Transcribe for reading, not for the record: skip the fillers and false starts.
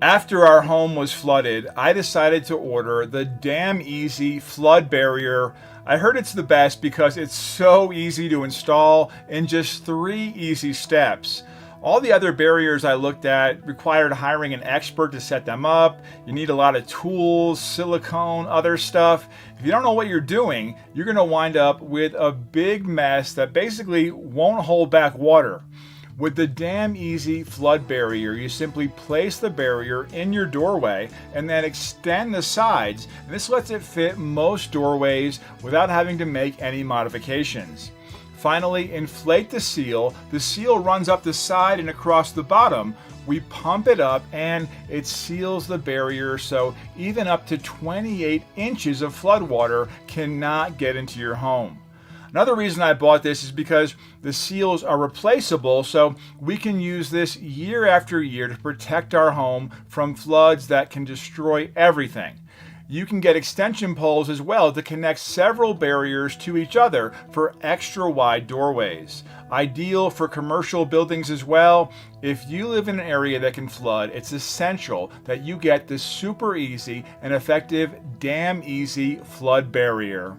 After our home was flooded, I decided to order the Damn Easy Flood Barrier. I heard it's the best because it's so easy to install in just 3 easy steps. All the other barriers I looked at required hiring an expert to set them up. You need a lot of tools, silicone, other stuff. If you don't know what you're doing, you're going to wind up with a big mess that basically won't hold back water. With the Damn Easy Flood Barrier, you simply place the barrier in your doorway and then extend the sides. And this lets it fit most doorways without having to make any modifications. Finally, inflate the seal. The seal runs up the side and across the bottom. We pump it up and it seals the barrier so even up to 28 inches of floodwater cannot get into your home. Another reason I bought this is because the seals are replaceable, so we can use this year after year to protect our home from floods that can destroy everything. You can get extension poles as well to connect several barriers to each other for extra wide doorways. Ideal for commercial buildings as well. If you live in an area that can flood, it's essential that you get this super easy and effective Damn Easy Flood Barrier.